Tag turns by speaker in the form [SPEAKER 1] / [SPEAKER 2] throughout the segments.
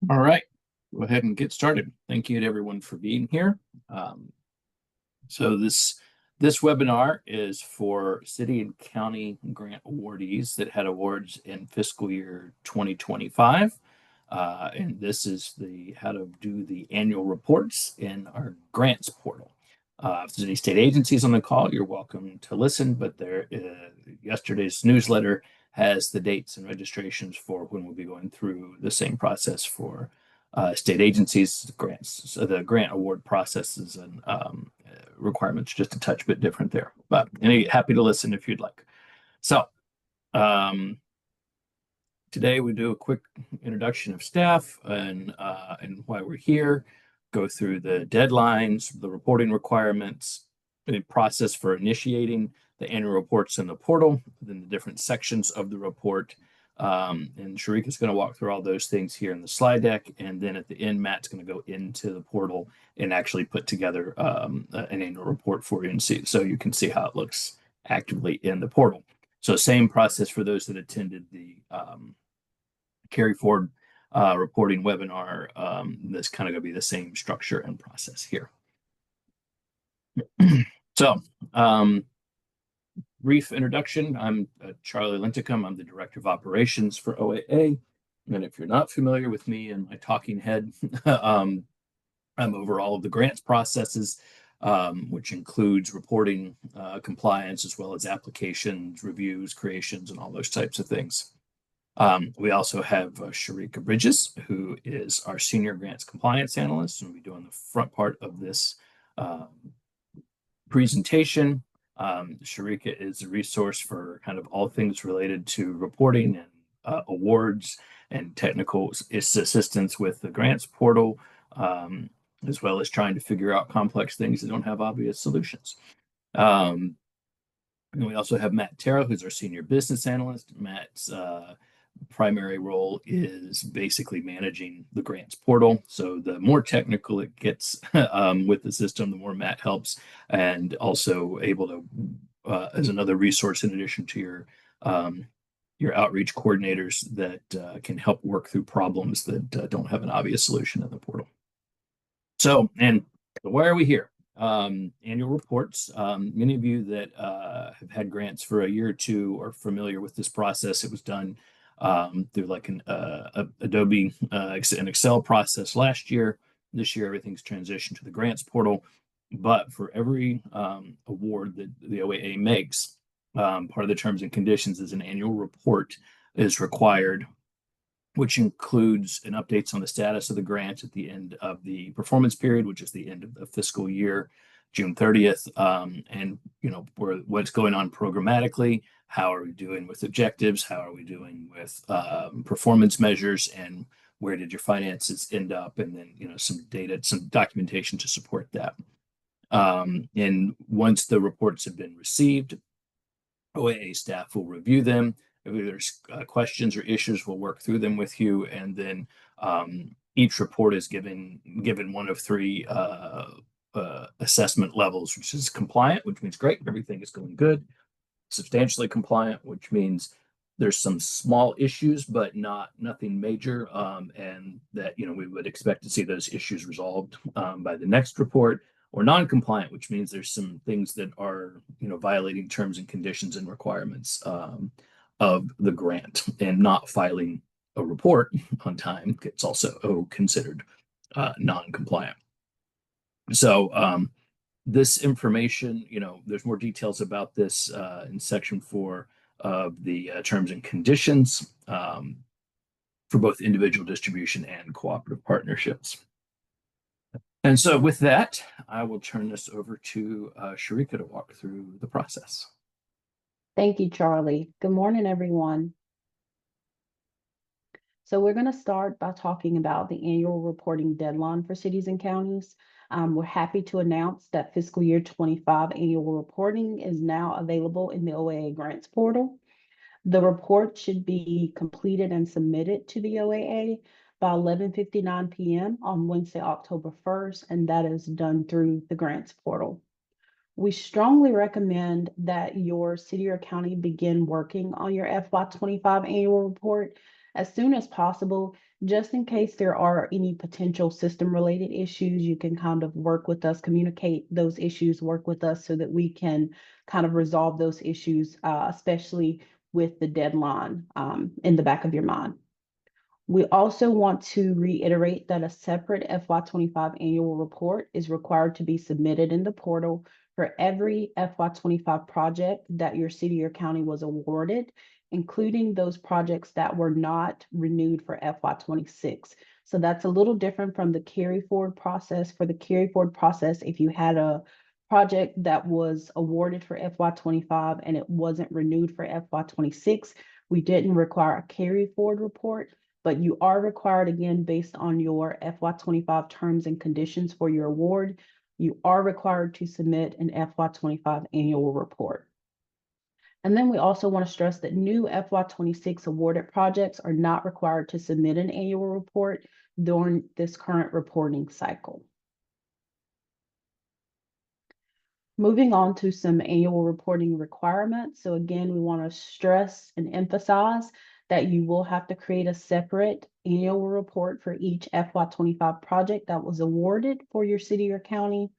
[SPEAKER 1] All right, go ahead and get started. Thank you to everyone for being here. Um, so this webinar is for city and county grant awardees that had awards in fiscal year 2025. And this is the how to do the annual reports in our grants portal. If there's any state agencies on the call, you're welcome to listen, but yesterday's newsletter has the dates and registrations for when we'll be going through the same process for state agencies, grants. So the grant award processes and requirements just a touch bit different there. But happy to listen if you'd like. So um, today we do a quick introduction of staff and why we're here, go through the deadlines, the reporting requirements, the process for initiating the annual reports in the portal, then the different sections of the report. And Sharika is going to walk through all those things here in the slide deck. And then at the end, Matt's going to go into the portal and actually put together an annual report for you and see so you can see how it looks actively in the portal. So same process for those that attended the carry forward reporting webinar. This kind of going to be the same structure and process here. So brief introduction. I'm Charlie Linticum. I'm the Director of Operations for OAA. And if you're not familiar with me and my talking head, I'm over all of the grants processes, which includes reporting, compliance, as well as applications, reviews, creations, and all those types of things. We also have Sharika Bridges, who is our Senior Grants Compliance Analyst, and we'll be doing the front part of this presentation. Sharika is a resource for kind of all things related to reporting and awards and technical assistance with the grants portal, as well as trying to figure out complex things that don't have obvious solutions. And we also have Matt Terra, who's our Senior Business Analyst. Matt's primary role is basically managing the grants portal. So the more technical it gets with the system, the more Matt helps, and also able to, as another resource in addition to your outreach coordinators that can help work through problems that don't have an obvious solution in the portal. So, and why are we here? Annual reports. Many of you that have had grants for a year or two are familiar with this process. It was done through like an Adobe an Excel process last year. This year, everything's transitioned to the grants portal. But for every award that the OAA makes, part of the terms and conditions is an annual report is required, which includes an updates on the status of the grant at the end of the performance period, which is the end of the fiscal year, June 30th, and what's going on programmatically, how are we doing with objectives, how are we doing with performance measures, and where did your finances end up, and then some data, some documentation to support that. And once the reports have been received, OAA staff will review them. If there's questions or issues, we'll work through them with you, and then each report is given one of three assessment levels, which is compliant, which means great, everything is going good. Substantially compliant, which means there's some small issues, but nothing major, and that we would expect to see those issues resolved by the next report. Or non-compliant, which means there's some things that are violating terms and conditions and requirements of the grant, and not filing a report on time gets also considered non-compliant. So this information, there's more details about this in section 4 of the terms and conditions for both individual distribution and cooperative partnerships. And so with that, I will turn this over to Sharika to walk through the process.
[SPEAKER 2] Thank you, Charlie. Good morning, everyone. So we're going to start by talking about the annual reporting deadline for cities and counties. We're happy to announce that fiscal year 25 annual reporting is now available in the OAA grants portal. The report should be completed and submitted to the OAA by 11:59 p.m. on Wednesday, October 1st, and that is done through the grants portal. We strongly recommend that your city or county begin working on your FY25 annual report as soon as possible, just in case there are any potential system related issues. You can kind of work with us, communicate those issues, work with us so that we can kind of resolve those issues, especially with the deadline in the back of your mind. We also want to reiterate that a separate FY25 annual report is required to be submitted in the portal for every FY25 project that your city or county was awarded, including those projects that were not renewed for FY26. So that's a little different from the carry forward process. For the carry forward process, if you had a project that was awarded for FY25 and it wasn't renewed for FY26, we didn't require a carry forward report, but you are required, again, based on your FY25 terms and conditions for your award, you are required to submit an FY25 annual report. And then we also want to stress that new FY26 awarded projects are not required to submit an annual report during this current reporting cycle. Moving on to some annual reporting requirements. So again, we want to stress and emphasize that you will have to create a separate annual report for each FY25 project that was awarded for your city or county.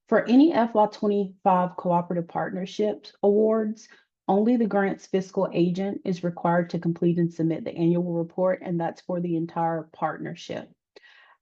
[SPEAKER 2] For any FY25 cooperative partnerships awards, only the grant's fiscal agent is required to complete and submit the annual report, and that's for the entire partnership.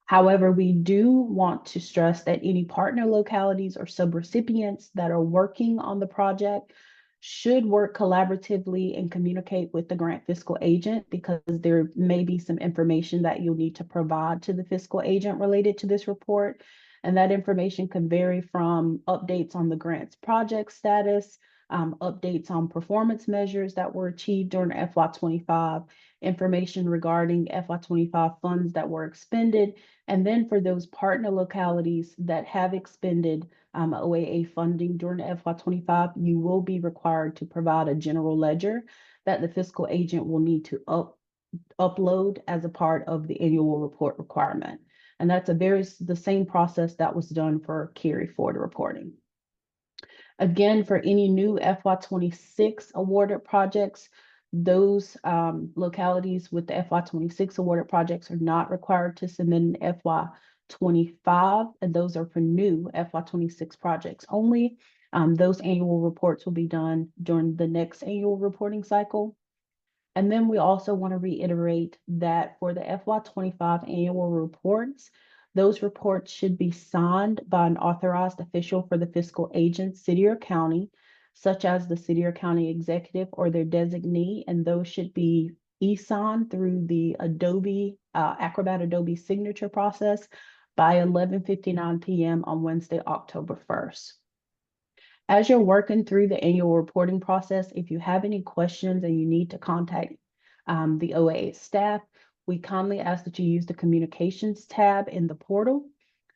[SPEAKER 2] However, we do want to stress that any partner localities or subrecipients that are working on the project should work collaboratively and communicate with the grant fiscal agent, because there may be some information that you'll need to provide to the fiscal agent related to this report. And that information can vary from updates on the grant's project status, updates on performance measures that were achieved during FY25, information regarding FY25 funds that were expended, and then for those partner localities that have expended OAA funding during FY25, you will be required to provide a general ledger that the fiscal agent will need to upload as a part of the annual report requirement. And that's the same process that was done for carry forward reporting. Again, for any new FY26 awarded projects, those localities with the FY26 awarded projects are not required to submit an FY25, and those are for new FY26 projects only. Those annual reports will be done during the next annual reporting cycle. And then we also want to reiterate that for the FY25 annual reports, those reports should be signed by an authorized official for the fiscal agent, city or county, such as the city or county executive or their designee, and those should be e-signed through the Acrobat Adobe signature process by 11:59 p.m. on Wednesday, October 1st. As you're working through the annual reporting process, if you have any questions and you need to contact the OAA staff, we kindly ask that you use the communications tab in the portal,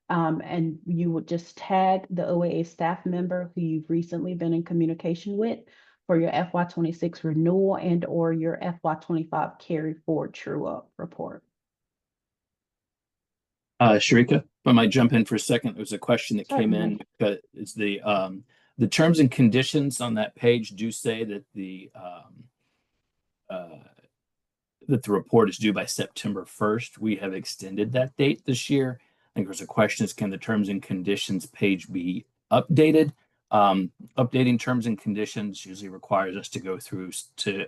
[SPEAKER 2] and you would just tag the OAA staff member who you've recently been in communication with for your FY26 renewal and or your FY25 carry forward true up report.
[SPEAKER 1] Sharika, if I might jump in for a second, there was a question that came in. It's the terms and conditions on that page do say that the report is due by September 1st. We have extended that date this year. I think there's a question is, can the terms and conditions page be updated? Updating terms and conditions usually requires us to go through to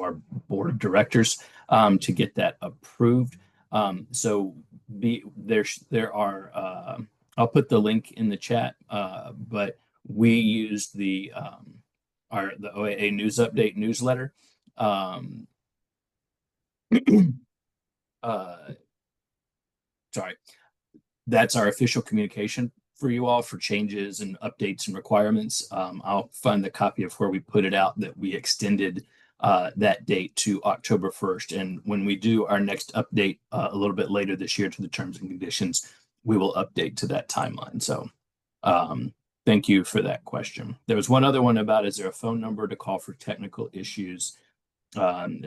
[SPEAKER 1] our board of directors to get that approved. So there are I'll put the link in the chat, but we use the OAA News Update newsletter. Sorry, that's our official communication for you all for changes and updates and requirements. I'll find the copy of where we put it out that we extended that date to October 1st. And when we do our next update a little bit later this year to the terms and conditions, we will update to that timeline. So thank you for that question. There was one other one about, is there a phone number to call for technical issues?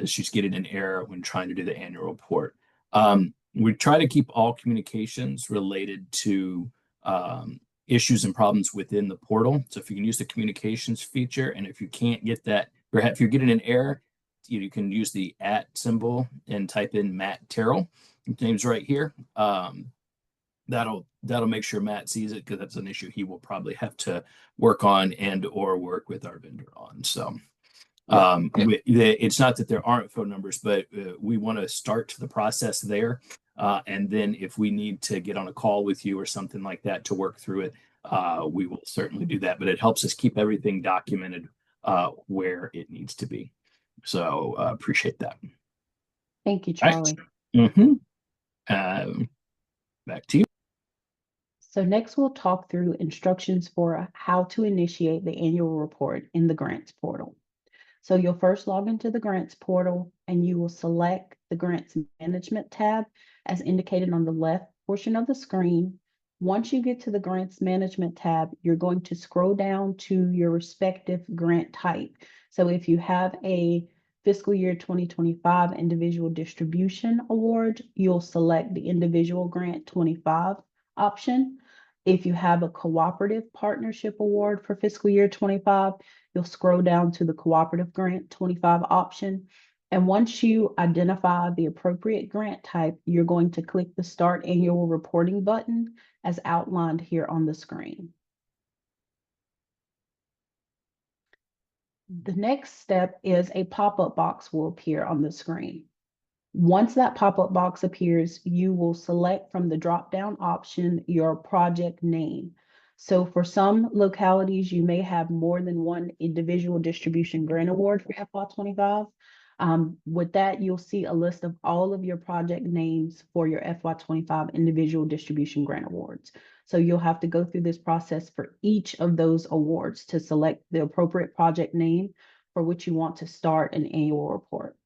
[SPEAKER 1] She's getting an error when trying to do the annual report. We try to keep all communications related to issues and problems within the portal. So if you can use the communications feature, and if you can't get that, or if you're getting an error, you can use the at symbol and type in Matt Terrell. His name's right here. That'll make sure Matt sees it because that's an issue he will probably have to work on and or work with our vendor on. So it's not that there aren't phone numbers, but we want to start the process there. And then if we need to get on a call with you or something like that to work through it, we will certainly do that. But it helps us keep everything documented where it needs to be. So appreciate that.
[SPEAKER 2] Thank you,
[SPEAKER 1] All right.
[SPEAKER 2] Charlie.
[SPEAKER 1] Back to you.
[SPEAKER 2] So next we'll talk through instructions for how to initiate the annual report in the grants portal. So you'll first log into the grants portal and you will select the grants management tab as indicated on the left portion of the screen. Once you get to the grants management tab, you're going to scroll down to your respective grant type. So if you have a fiscal year 2025 individual distribution award, you'll select the individual grant 25 option. If you have a cooperative partnership award for fiscal year 25, you'll scroll down to the cooperative grant 25 option. And once you identify the appropriate grant type, you're going to click the Start Annual Reporting button as outlined here on the screen. The next step is a pop-up box will appear on the screen. Once that pop-up box appears, you will select from the drop-down option your project name. So for some localities, you may have more than one individual distribution grant award for FY25. With that, you'll see a list of all of your project names for your FY25 individual distribution grant awards. So you'll have to go through this process for each of those awards to select the appropriate project name for which you want to start an annual report.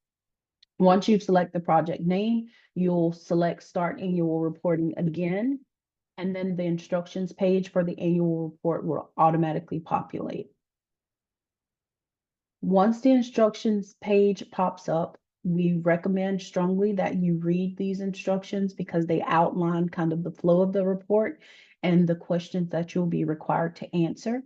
[SPEAKER 2] Once you select the project name, you'll select Start Annual Reporting again, and then the instructions page for the annual report will automatically populate. Once the instructions page pops up, we recommend strongly that you read these instructions because they outline kind of the flow of the report and the questions that you'll be required to answer.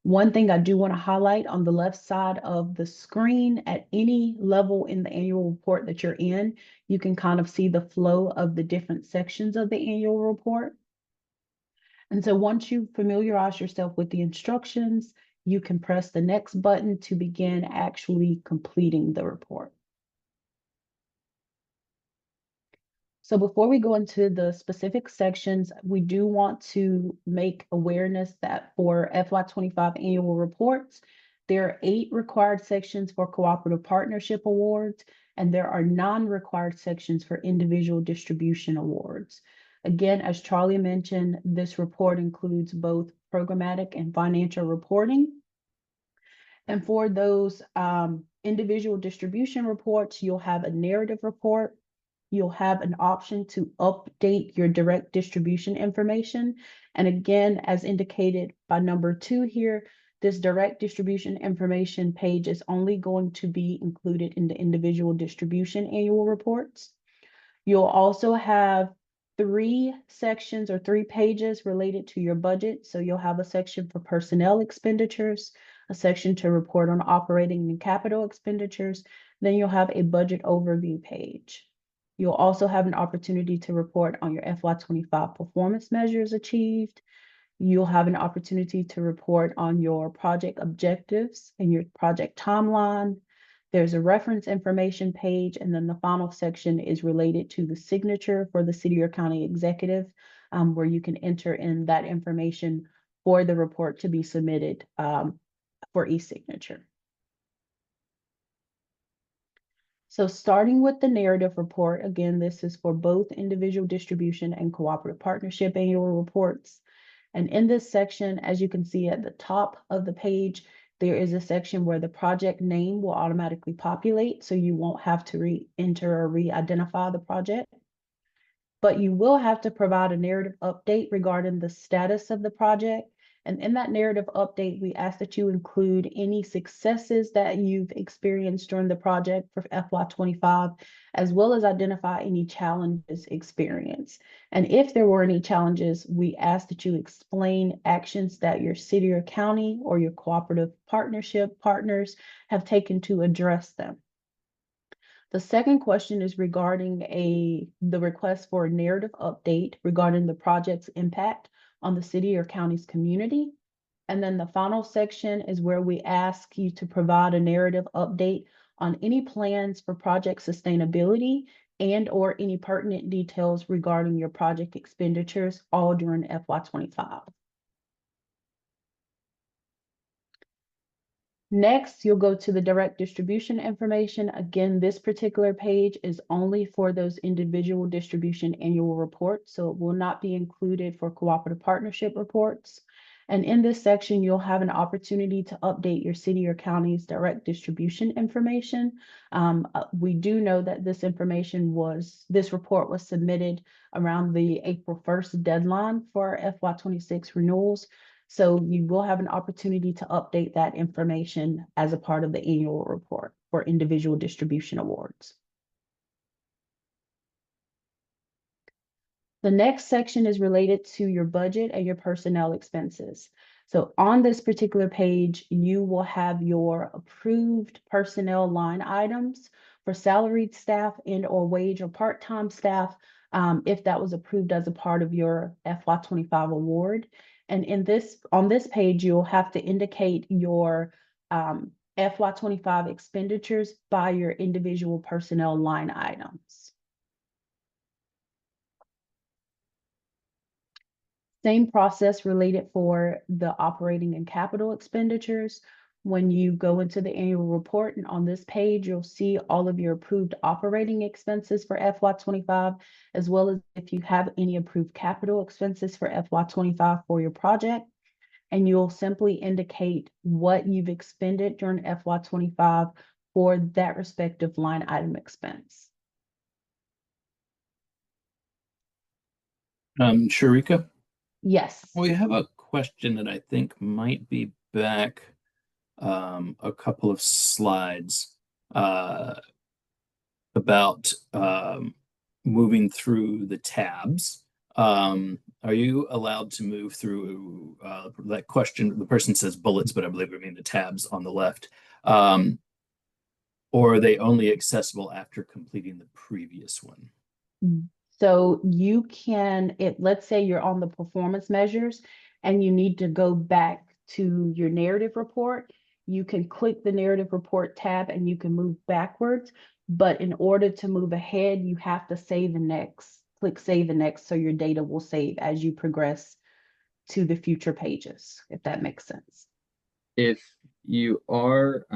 [SPEAKER 2] One thing I do want to highlight on the left side of the screen, at any level in the annual report that you're in, you can kind of see the flow of the different sections of the annual report. And so once you familiarize yourself with the instructions, you can press the next button to begin actually completing the report. So before we go into the specific sections, we do want to make awareness that for FY25 annual reports, there are 8 required sections for cooperative partnership awards, and there are non-required sections for individual distribution awards. Again, as Charlie mentioned, this report includes both programmatic and financial reporting. And for those individual distribution reports, you'll have a narrative report. You'll have an option to update your direct distribution information. And again, as indicated by number 2 here, this direct distribution information page is only going to be included in the individual distribution annual reports. You'll also have 3 sections or 3 pages related to your budget. So you'll have a section for personnel expenditures, a section to report on operating and capital expenditures. Then you'll have a budget overview page. You'll also have an opportunity to report on your FY25 performance measures achieved. You'll have an opportunity to report on your project objectives and your project timeline. There's a reference information page, and then the final section is related to the signature for the city or county executive, where you can enter in that information for the report to be submitted for e-signature. So starting with the narrative report, again, this is for both individual distribution and cooperative partnership annual reports. And in this section, as you can see at the top of the page, there is a section where the project name will automatically populate, so you won't have to re-enter or re-identify the project. But you will have to provide a narrative update regarding the status of the project. And in that narrative update, we ask that you include any successes that you've experienced during the project for FY25, as well as identify any challenges experienced. And if there were any challenges, we ask that you explain actions that your city or county or your cooperative partnership partners have taken to address them. The second question is regarding the request for a narrative update regarding the project's impact on the city or county's community. And then the final section is where we ask you to provide a narrative update on any plans for project sustainability and or any pertinent details regarding your project expenditures, all during FY25. Next, you'll go to the direct distribution information. Again, this particular page is only for those individual distribution annual reports, so it will not be included for cooperative partnership reports. And in this section, you'll have an opportunity to update your city or county's direct distribution information. We do know that this report was submitted around the April 1st deadline for FY26 renewals. So you will have an opportunity to update that information as a part of the annual report for individual distribution awards. The next section is related to your budget and your personnel expenses. So on this particular page, you will have your approved personnel line items for salaried staff and or wage or part-time staff, if that was approved as a part of your FY25 award. And on this page, you'll have to indicate your FY25 expenditures by your individual personnel line items. Same process related for the operating and capital expenditures. When you go into the annual report and on this page, you'll see all of your approved operating expenses for FY25, as well as if you have any approved capital expenses for FY25 for your project. And you'll simply indicate what you've expended during FY25 for that respective line item expense.
[SPEAKER 1] Sharika?
[SPEAKER 2] Yes.
[SPEAKER 1] We have a question that I think might be back a couple of slides about moving through the tabs. Are you allowed to move through that question? The person says bullets, but I believe I mean the tabs on the left. Or are they only accessible after completing the previous one?
[SPEAKER 2] So you can, let's say you're on the performance measures and you need to go back to your narrative report, you can click the narrative report tab and you can move backwards. But in order to move ahead, you have to save and next, click save and next, so your data will save as you progress to the future pages, if that makes sense.
[SPEAKER 3] If you are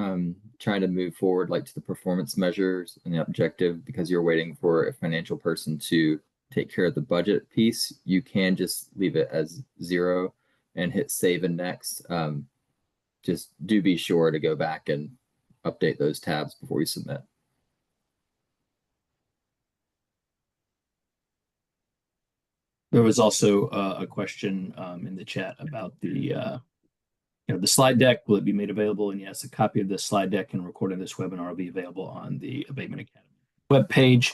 [SPEAKER 3] trying to move forward like to the performance measures and the objective because you're waiting for a financial person to take care of the budget piece, you can just leave it as 0 and hit save and next. Just do be sure to go back and update those tabs before you submit.
[SPEAKER 1] There was also a question in the chat about the slide deck. Will it be made available? And yes, a copy of this slide deck and recording this webinar will be available on the Abatement Academy webpage.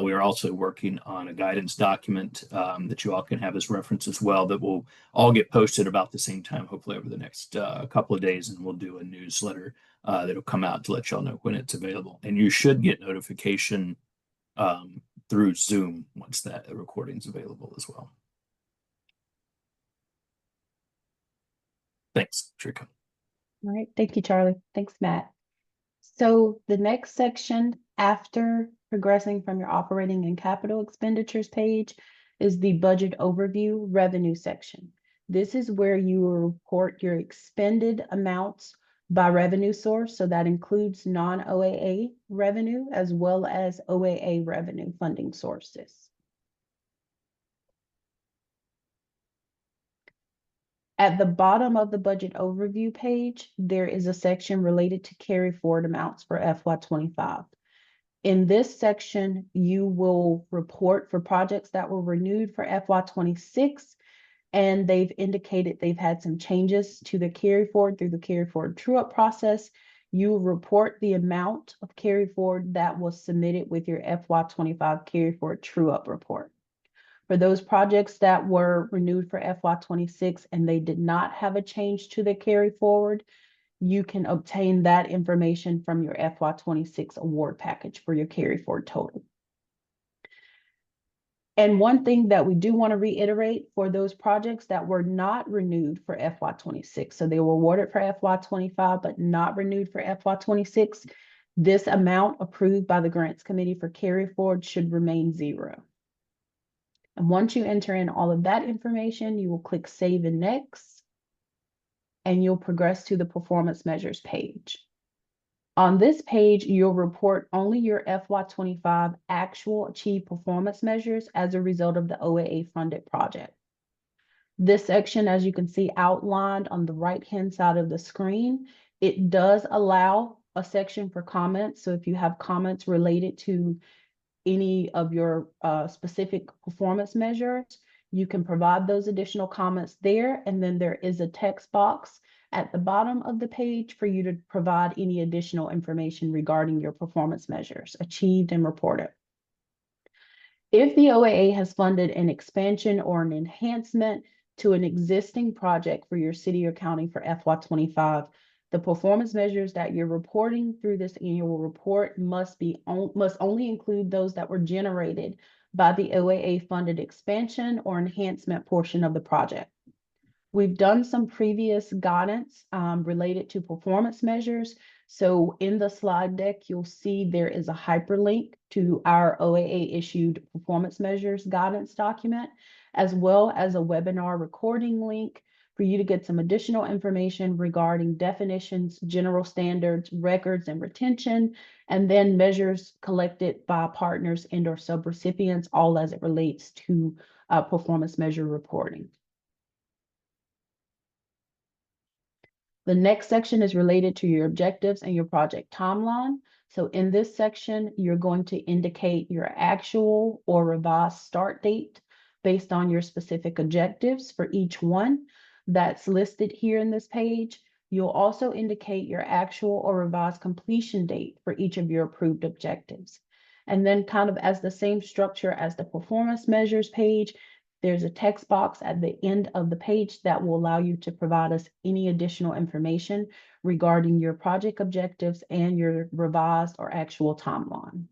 [SPEAKER 1] We are also working on a guidance document that you all can have as reference as well, that will all get posted about the same time, hopefully over the next couple of days, and we'll do a newsletter that'll come out to let y'all know when it's available. And you should get notification through Zoom once that recording's available as well. Thanks, Sharika.
[SPEAKER 2] All right, thank you, Charlie. Thanks, Matt. So the next section after progressing from your operating and capital expenditures page is the budget overview revenue section. This is where you will report your expended amounts by revenue source. So that includes non-OAA revenue as well as OAA revenue funding sources. At the bottom of the budget overview page, there is a section related to carry forward amounts for FY25. In this section, you will report for projects that were renewed for FY26, and they've indicated they've had some changes to the carry forward through the carry forward true-up process. You will report the amount of carry forward that was submitted with your FY25 carry forward true-up report. For those projects that were renewed for FY26 and they did not have a change to the carry forward, you can obtain that information from your FY26 award package for your carry forward total. And one thing that we do want to reiterate for those projects that were not renewed for FY26, so they were awarded for FY25, but not renewed for FY26, this amount approved by the grants committee for carry forward should remain 0. And once you enter in all of that information, you will click Save and Next, and you'll progress to the performance measures page. On this page, you'll report only your FY25 actual achieved performance measures as a result of the OAA funded project. This section, as you can see outlined on the right-hand side of the screen, it does allow a section for comments. So if you have comments related to any of your specific performance measures, you can provide those additional comments there. And then there is a text box at the bottom of the page for you to provide any additional information regarding your performance measures achieved and reported. If the OAA has funded an expansion or an enhancement to an existing project for your city or county for FY25, the performance measures that you're reporting through this annual report must only include those that were generated by the OAA funded expansion or enhancement portion of the project. We've done some previous guidance related to performance measures. So in the slide deck, you'll see there is a hyperlink to our OAA issued performance measures guidance document, as well as a webinar recording link for you to get some additional information regarding definitions, general standards, records and retention, and then measures collected by partners and or subrecipients, all as it relates to performance measure reporting. The next section is related to your objectives and your project timeline. So in this section, you're going to indicate your actual or revised start date based on your specific objectives for each one that's listed here in this page. You'll also indicate your actual or revised completion date for each of your approved objectives. And then kind of as the same structure as the performance measures page, there's a text box at the end of the page that will allow you to provide us any additional information regarding your project objectives and your revised or actual timeline.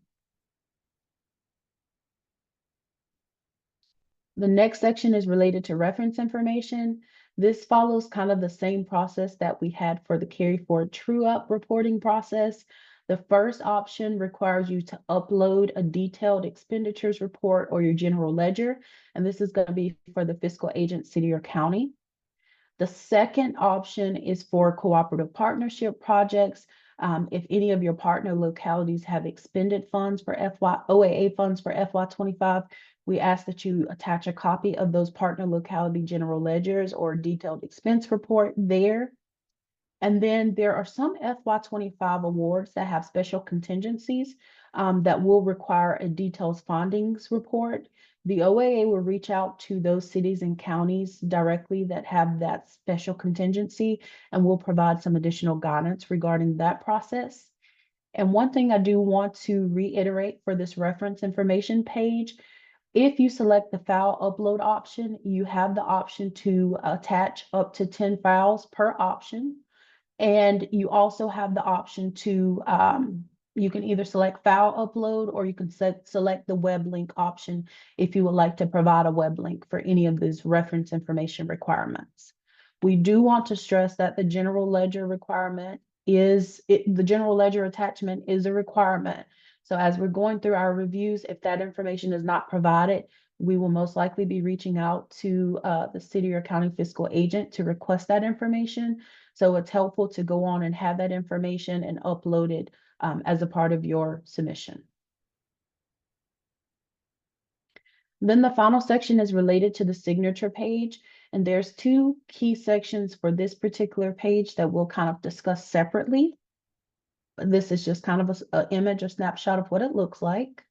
[SPEAKER 2] The next section is related to reference information. This follows kind of the same process that we had for the carry forward true up reporting process. The first option requires you to upload a detailed expenditures report or your general ledger, and this is going to be for the fiscal agent, city or county. The second option is for cooperative partnership projects. If any of your partner localities have expended funds for OAA funds for FY25, we ask that you attach a copy of those partner locality general ledgers or detailed expense report there. And then there are some FY25 awards that have special contingencies that will require a detailed findings report. The OAA will reach out to those cities and counties directly that have that special contingency, and will provide some additional guidance regarding that process. And one thing I do want to reiterate for this reference information page, if you select the file upload option, you have the option to attach up to 10 files per option. And you also have the option to, you can either select file upload or you can select the web link option if you would like to provide a web link for any of these reference information requirements. We do want to stress that the general ledger requirement the general ledger attachment is a requirement. So as we're going through our reviews, if that information is not provided, we will most likely be reaching out to the city or county fiscal agent to request that information. So it's helpful to go on and have that information and upload it as a part of your submission. Then the final section is related to the signature page. And there's two key sections for this particular page that we'll kind of discuss separately. This is just kind of an image, a snapshot of what it looks like.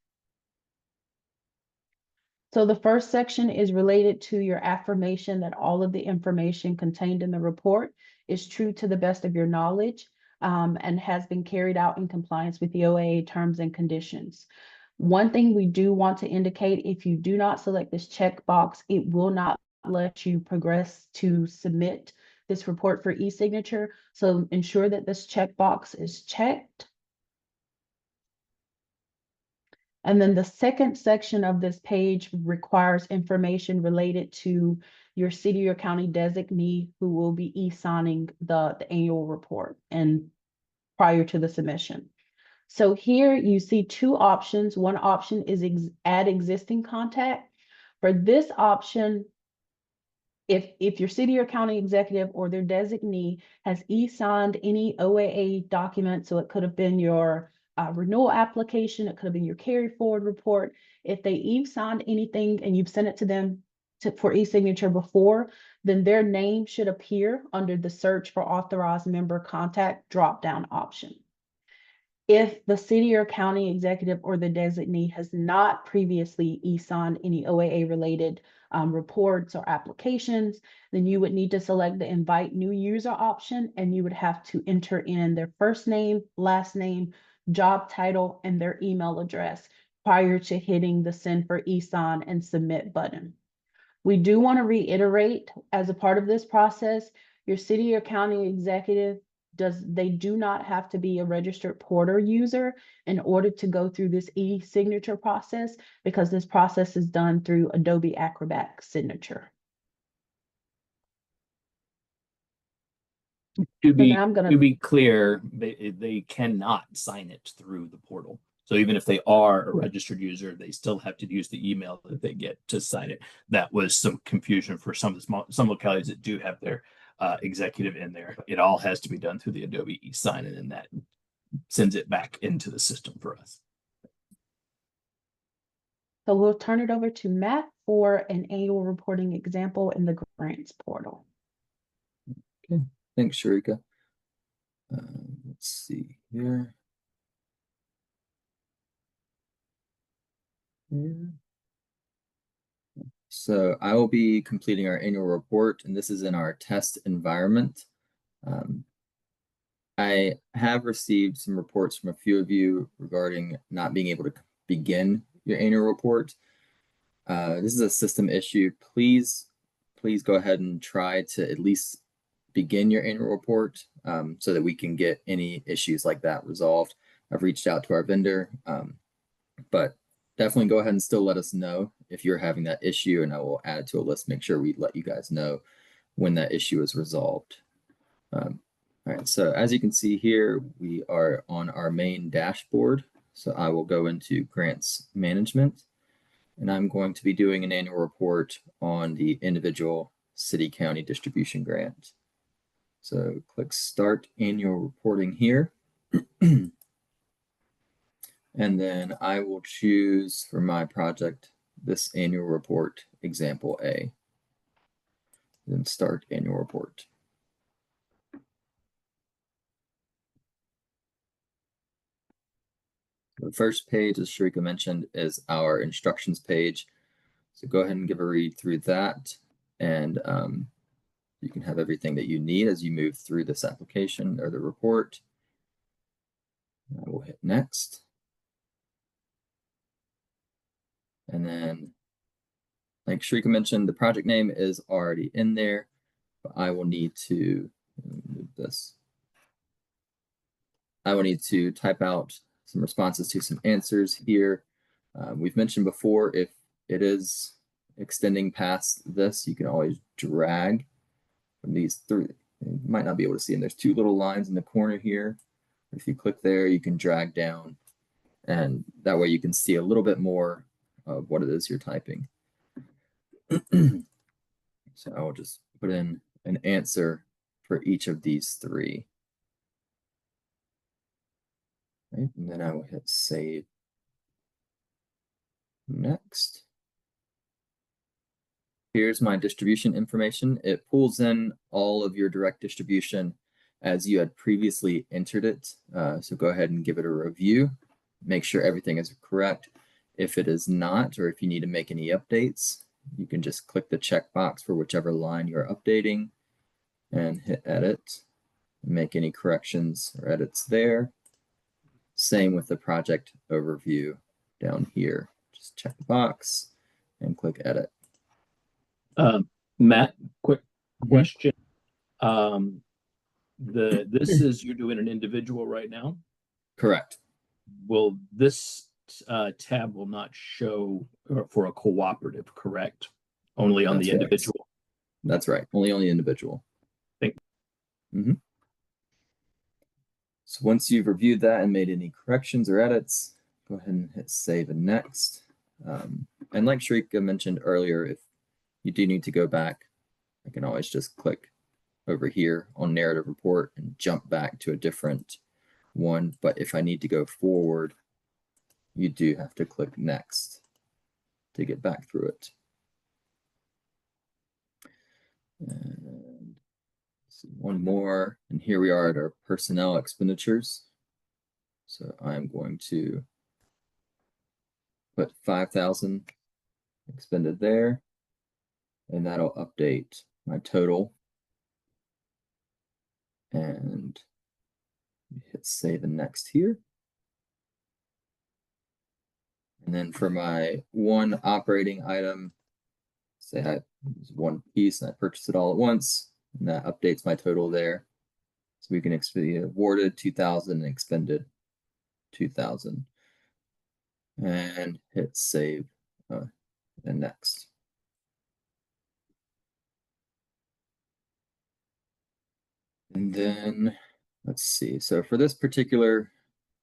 [SPEAKER 2] So the first section is related to your affirmation that all of the information contained in the report is true to the best of your knowledge and has been carried out in compliance with the OAA terms and conditions. One thing we do want to indicate, if you do not select this checkbox, it will not let you progress to submit this report for e-signature. So ensure that this checkbox is checked. And then the second section of this page requires information related to your city or county designee who will be e-signing the annual report and prior to the submission. So here you see two options. One option is add existing contact. For this option, if your city or county executive or their designee has e-signed any OAA document, so it could have been your renewal application, it could have been your carry forward report. If they e-signed anything and you've sent it to them for e-signature before, then their name should appear under the search for authorized member contact drop-down option. If the city or county executive or the designee has not previously e-signed any OAA related reports or applications, then you would need to select the invite new user option, and you would have to enter in their first name, last name, job title, and their email address prior to hitting the send for e-sign and submit button. We do want to reiterate, as a part of this process, your city or county executive they do not have to be a registered Porter user in order to go through this e-signature process, because this process is done through Adobe Acrobat Signature.
[SPEAKER 1] To
[SPEAKER 2] I'm gonna
[SPEAKER 1] be clear, they cannot sign it through the portal. So even if they are a registered user, they still have to use the email that they get to sign it. That was some confusion for some localities that do have their executive in there. It all has to be done through the Adobe e-sign, and then that sends it back into the system for us.
[SPEAKER 2] So we'll turn it over to Matt for an annual reporting example in the grants portal.
[SPEAKER 3] Okay, thanks, Sharika. Let's see here. So I will be completing our annual report, and this is in our test environment. I have received some reports from a few of you regarding not being able to begin your annual report. This is a system issue. Please go ahead and try to at least begin your annual report so that we can get any issues like that resolved. I've reached out to our vendor, but definitely go ahead and still let us know if you're having that issue, and I will add it to a list, make sure we let you guys know when that issue is resolved. All right, so as you can see here, we are on our main dashboard. So I will go into grants management, and I'm going to be doing an annual report on the individual city county distribution grant. So click start annual reporting here. And then I will choose for my project this annual report example A. Then start annual report. The first page, as Sharika mentioned, is our instructions page. So go ahead and give a read through that, and you can have everything that you need as you move through this application or the report. I will hit next. And then, like Sharika mentioned, the project name is already in there, but I will need to move this. I will need to type out some responses to some answers here. We've mentioned before, if it is extending past this, you can always drag from these three. You might not be able to see them. There's two little lines in the corner here. If you click there, you can drag down, and that way you can see a little bit more of what it is you're typing. So I will just put in an answer for each of these three. Right, and then I will hit save. Next. Here's my distribution information. It pulls in all of your direct distribution as you had previously entered it. So go ahead and give it a review. Make sure everything is correct. If it is not, or if you need to make any updates, you can just click the checkbox for whichever line you're updating and hit edit. Make any corrections or edits there. Same with the project overview down here. Just check the box and click edit.
[SPEAKER 1] Matt, quick question. This is, you're doing an individual right now.
[SPEAKER 3] Correct.
[SPEAKER 1] Will this tab will not show for a cooperative, correct? Only on
[SPEAKER 3] That's
[SPEAKER 1] the
[SPEAKER 3] correct.
[SPEAKER 1] individual.
[SPEAKER 3] That's right. Only on the individual.
[SPEAKER 1] Thank
[SPEAKER 3] you. So once you've reviewed that and made any corrections or edits, go ahead and hit save and next. And like Sharika mentioned earlier, if you do need to go back, I can always just click over here on narrative report and jump back to a different one. But if I need to go forward, you do have to click next to get back through it. And one more, and here we are at our personnel expenditures. So I'm going to put 5,000 expended there, and that'll update my total. And hit save and next here. And then for my one operating item, say I use one piece and I purchase it all at once, and that updates my total there. So we can be awarded 2,000 and expended 2,000. And hit save and next. And then let's see. So for this particular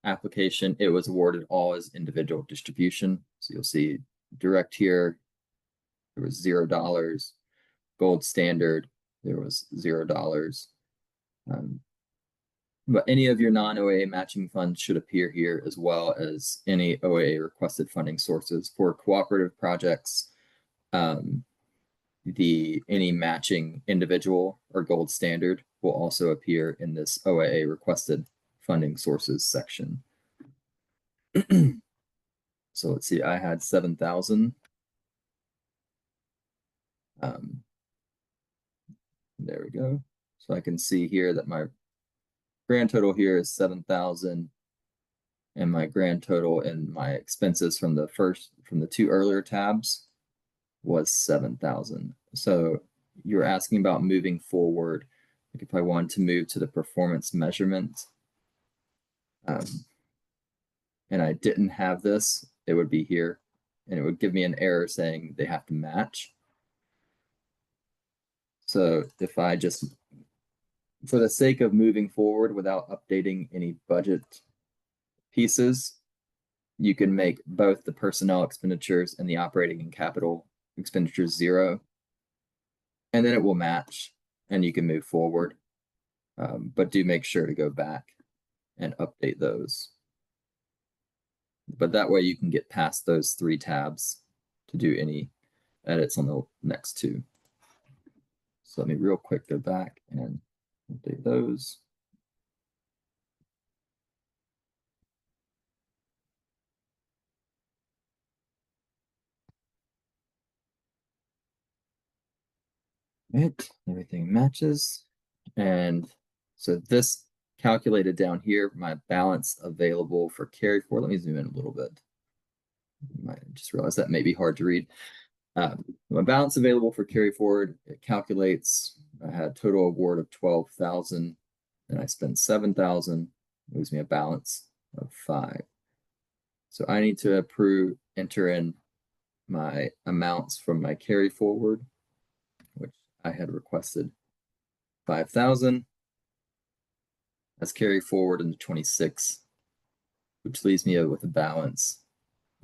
[SPEAKER 3] application, it was awarded all as individual distribution. So you'll see direct here, there was $0. Gold standard, there was $0. But any of your non-OAA matching funds should appear here, as well as any OAA requested funding sources for cooperative projects. Any matching individual or gold standard will also appear in this OAA requested funding sources section. So let's see, I had 7,000. There we go. So I can see here that my grand total here is 7,000, and my grand total and my expenses from the two earlier tabs was 7,000. So you're asking about moving forward. Like if I wanted to move to the performance measurement, and I didn't have this, it would be here, and it would give me an error saying they have to match. So if I just, for the sake of moving forward without updating any budget pieces, you can make both the personnel expenditures and the operating and capital expenditures 0, and then it will match and you can move forward. But do make sure to go back and update those. But that way you can get past those 3 tabs to do any edits on the next 2. So let me real quick go back and update those. Right, everything matches. And so this calculated down here, my balance available for carry forward. Let me zoom in a little bit. I just realized that may be hard to read. My balance available for carry forward, it calculates, I had a total award of 12,000 and I spent 7,000, leaves me a balance of 5. So I need to enter in my amounts from my carry forward, which I had requested 5,000. Let's carry forward into 26, which leaves me with a balance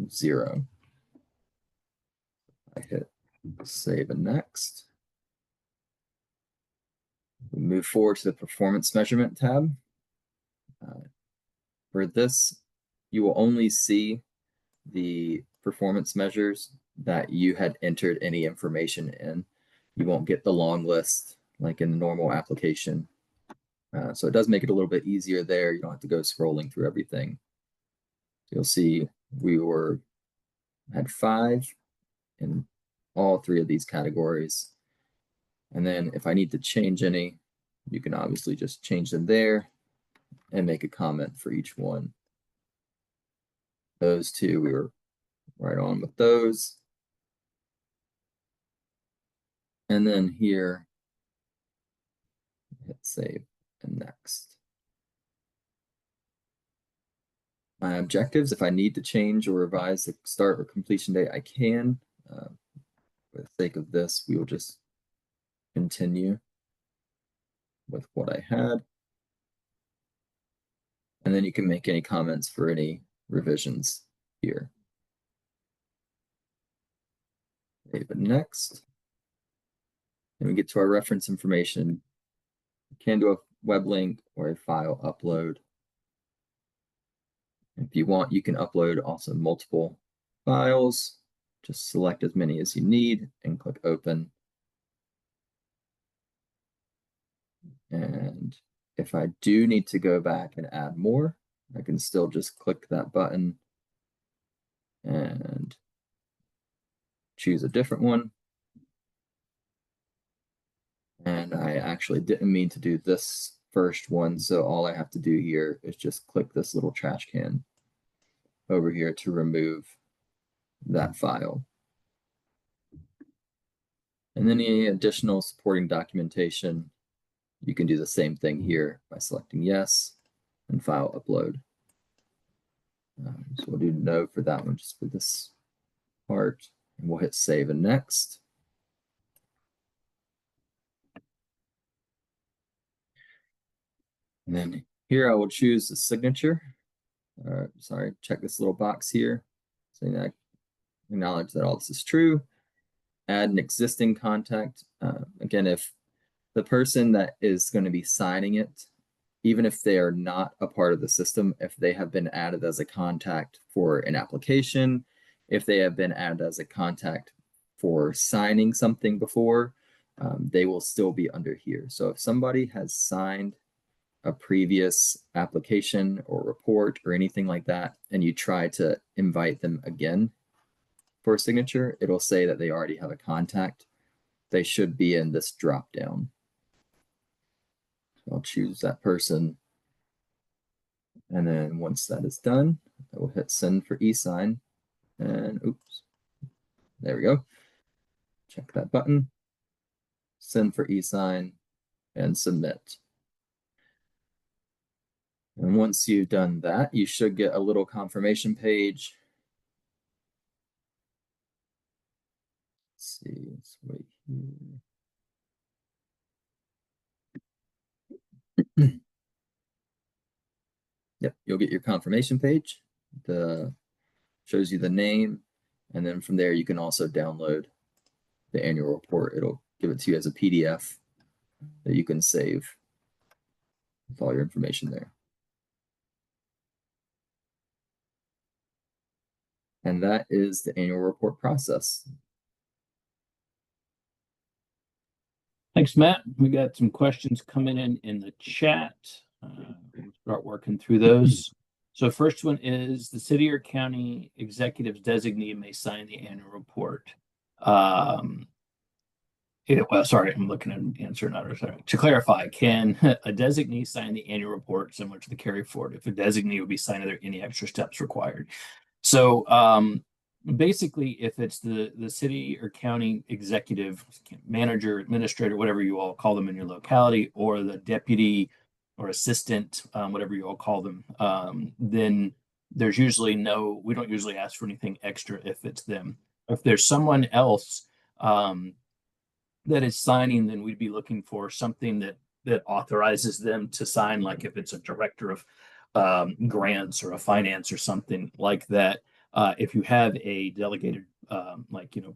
[SPEAKER 3] of 0. I hit save and next. We move forward to the performance measurement tab. For this, you will only see the performance measures that you had entered any information in. You won't get the long list like in the normal application. So it does make it a little bit easier there. You don't have to go scrolling through everything. You'll see we had 5 in all 3 of these categories. And then if I need to change any, you can obviously just change them there and make a comment for each one. Those 2, we were right on with those. And then here, hit save and next. My objectives, if I need to change or revise the start or completion date, I can. For the sake of this, we will just continue with what I had. And then you can make any comments for any revisions here. Save it next. And we get to our reference information. You can do a web link or a file upload. If you want, you can upload also multiple files. Just select as many as you need and click open. And if I do need to go back and add more, I can still just click that button and choose a different one. And I actually didn't mean to do this first one, so all I have to do here is just click this little trash can over here to remove that file. And then any additional supporting documentation, you can do the same thing here by selecting yes and file upload. So we'll do no for that one, just for this part, and we'll hit save and next. And then here I will choose the signature. Sorry, check this little box here, saying that I acknowledge that all this is true. Add an existing contact. Again, if the person that is going to be signing it, even if they are not a part of the system, if they have been added as a contact for an application, if they have been added as a contact for signing something before, they will still be under here. So if somebody has signed a previous application or report or anything like that, and you try to invite them again for a signature, it'll say that they already have a contact. They should be in this drop down. So I'll choose that person. And then once that is done, I will hit send for e-sign. And oops, there we go. Check that button, send for e-sign, and submit. And once you've done that, you should get a little confirmation page. Let's see, let's wait here. Yep, you'll get your confirmation page. Shows you the name, and then from there you can also download the annual report. It'll give it to you as a PDF that you can save with all your information there. And that is the annual report process.
[SPEAKER 1] Thanks, Matt. We got some questions coming in the chat. We'll start working through those. So first one is, the city or county executive's designee may sign the annual report. Well, sorry, I'm looking at an answer. Sorry. To clarify, can a designee sign the annual report similar to the carry forward? If a designee would be signed, are there any extra steps required? So basically, if it's the city or county executive, manager, administrator, whatever you all call them in your locality, or the deputy or assistant, whatever you all call them, then there's usually we don't usually ask for anything extra if it's them. If there's someone else that is signing, then we'd be looking for something that authorizes them to sign, like if it's a director of grants or a finance or something like that. If you have a delegated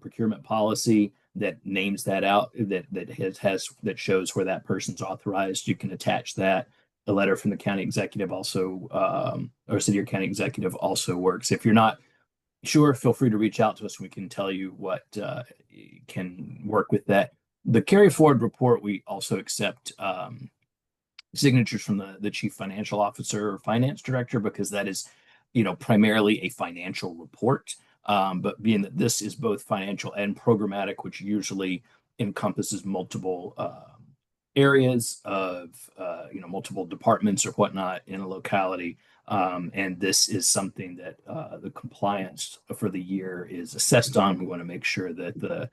[SPEAKER 1] procurement policy that names that out, that shows where that person's authorized, you can attach that. A letter from the county executive also, or city or county executive also works. If you're not sure, feel free to reach out to us. We can tell you what can work with that. The carry forward report, we also accept signatures from the chief financial officer or finance director, because that is, primarily a financial report. But being that this is both financial and programmatic, which usually encompasses multiple areas of, multiple departments or whatnot in a locality. And this is something that the compliance for the year is assessed on. We want to make sure that the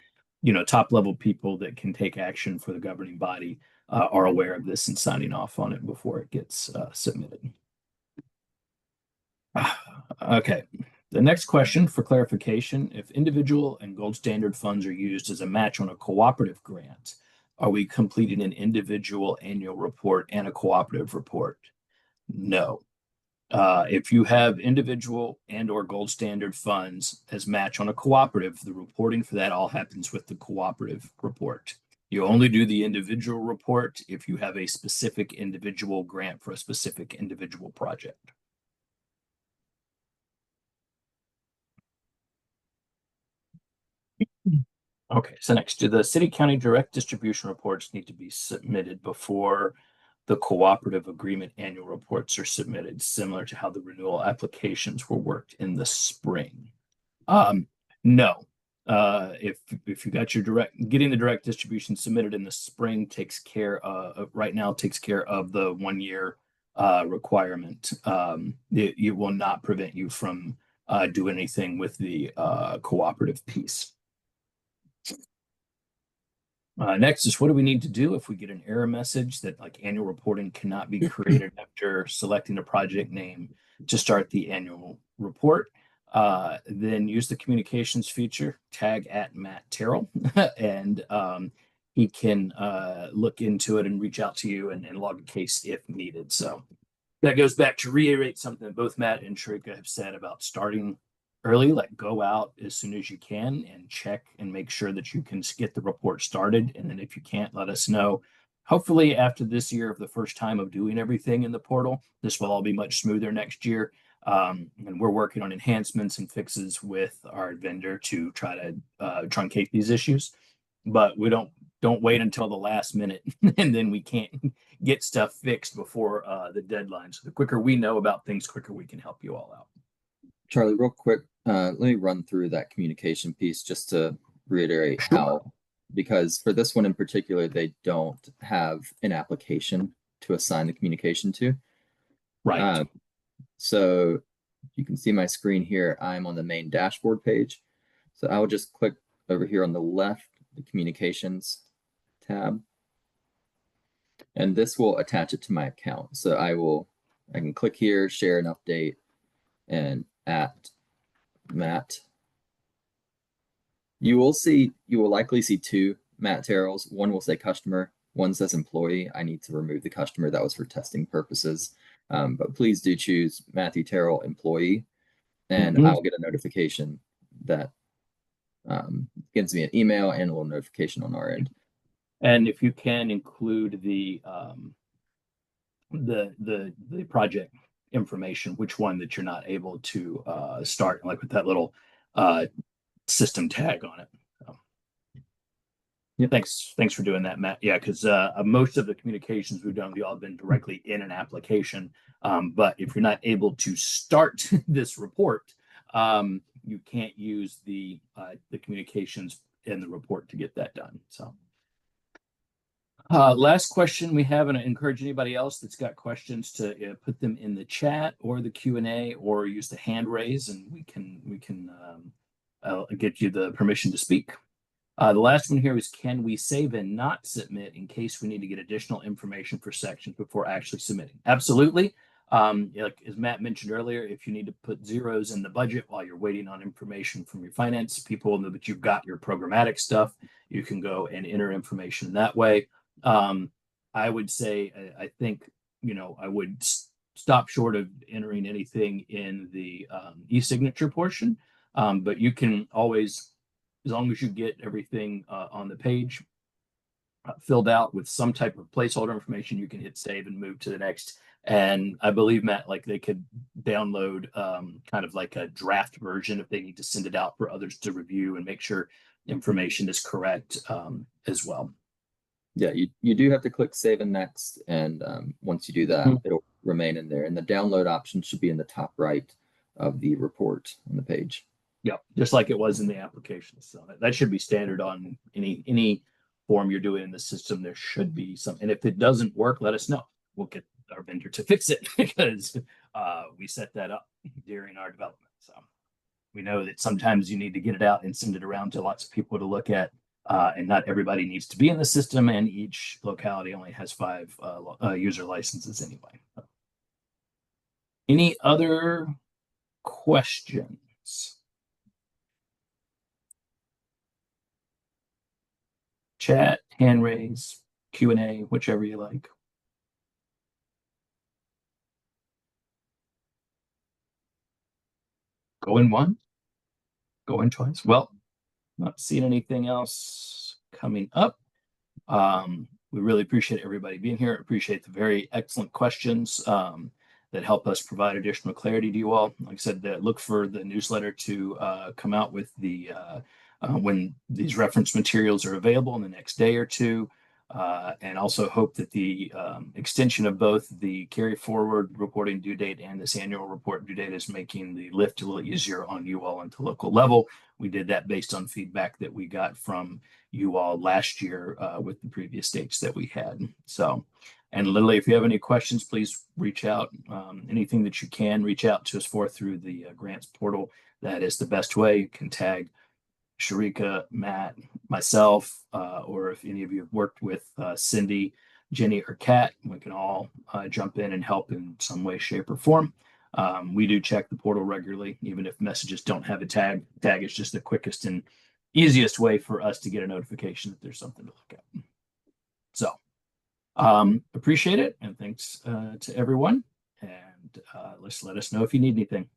[SPEAKER 1] top level people that can take action for the governing body are aware of this and signing off on it before it gets submitted. Okay. The next question for clarification, if individual and gold standard funds are used as a match on a cooperative grant, are we completing an individual annual report and a cooperative report? No. If you have individual and or gold standard funds as match on a cooperative, the reporting for that all happens with the cooperative report. You only do the individual report if you have a specific individual grant for a specific individual project. Okay, so next, do the city county direct distribution reports need to be submitted before the cooperative agreement annual reports are submitted, similar to how the renewal applications were worked in the spring? No. If you got your getting the direct distribution submitted in the spring takes care of right now takes care of the 1 year requirement. It will not prevent you from doing anything with the cooperative piece. Next is what do we need to do if we get an error message that like annual reporting cannot be created after selecting a project name to start the annual report? Then use the communications feature, tag at Matt Terrell, and he can look into it and reach out to you and log a case if needed. So that goes back to reiterate something that both Matt and Sharika have said about starting early, like go out as soon as you can and check and make sure that you can get the report started. And then if you can't, let us know. Hopefully after this year of the first time of doing everything in the portal, this will all be much smoother next year. And we're working on enhancements and fixes with our vendor to try to truncate these issues. But we don't wait until the last minute and then we can't get stuff fixed before the deadline. So the quicker we know about things, quicker we can help you all out.
[SPEAKER 3] Charlie, real quick, let me run through that communication piece just to reiterate how, because for this one in particular, they don't have an application to assign the communication to.
[SPEAKER 1] Right.
[SPEAKER 3] So you can see my screen here. I'm on the main dashboard page. So I will just click over here on the left, the communications tab. And this will attach it to my account. So I can click here, share an update, and at Matt. You will likely see two Matt Terrells. One will say customer, one says employee. I need to remove the customer. That was for testing purposes. But please do choose Matthew Terrell employee, and I'll get a notification that gives me an email and a little notification on our end.
[SPEAKER 1] And if you can include the project information, which one that you're not able to start, like with that little system tag on it. So, yeah, thanks for doing that, Matt. Yeah, because most of the communications we've done, we all been directly in an application. But if you're not able to start this report, you can't use the communications in the report to get that done. So. Last question we have, and I encourage anybody else that's got questions to put them in the chat or the Q&A or use the hand raise, and we can get you the permission to speak. The last one here is, can we save and not submit in case we need to get additional information for sections before actually submitting? Absolutely. Like as Matt mentioned earlier, if you need to put zeros in the budget while you're waiting on information from your finance people know that you've got your programmatic stuff, you can go and enter information that way. I would say, I think, I would stop short of entering anything in the e-signature portion, but you can always, as long as you get everything on the page filled out with some type of placeholder information, you can hit save and move to the next. And I believe, Matt, like they could download kind of like a draft version if they need to send it out for others to review and make sure information is correct as well.
[SPEAKER 3] Yeah, you do have to click save and next, and once you do that, it'll remain in there. And the download option should be in the top right of the report on the page.
[SPEAKER 1] Yeah, just like it was in the application. So that should be standard on any form you're doing in the system. There should be some, and if it doesn't work, let us know. We'll get our vendor to fix it because we set that up during our development. So we know that sometimes you need to get it out and send it around to lots of people to look at. And not everybody needs to be in the system, and each locality only has 5 user licenses anyway. Any other questions? Chat, hand raise, Q&A, whichever you like. Going one, going twice. Well, not seeing anything else coming up. We really appreciate everybody being here. Appreciate the very excellent questions that help us provide additional clarity to you all. Like I said, look for the newsletter to come out with the when these reference materials are available in the next day or two. And also hope that the extension of both the carry forward reporting due date and this annual report due date is making the lift a little easier on you all at the local level. We did that based on feedback that we got from you all last year with the previous dates that we had. So, and literally, if you have any questions, please reach out. Anything that you can reach out to us for through the grants portal. That is the best way. You can tag Sharika, Matt, myself, or if any of you have worked with Cindy, Jenny, or Kat, we can all jump in and help in some way, shape, or form. We do check the portal regularly, even if messages don't have a tag. Tag is just the quickest and easiest way for us to get a notification that there's something to look at. So appreciate it, and thanks to everyone. And let us know if you need anything.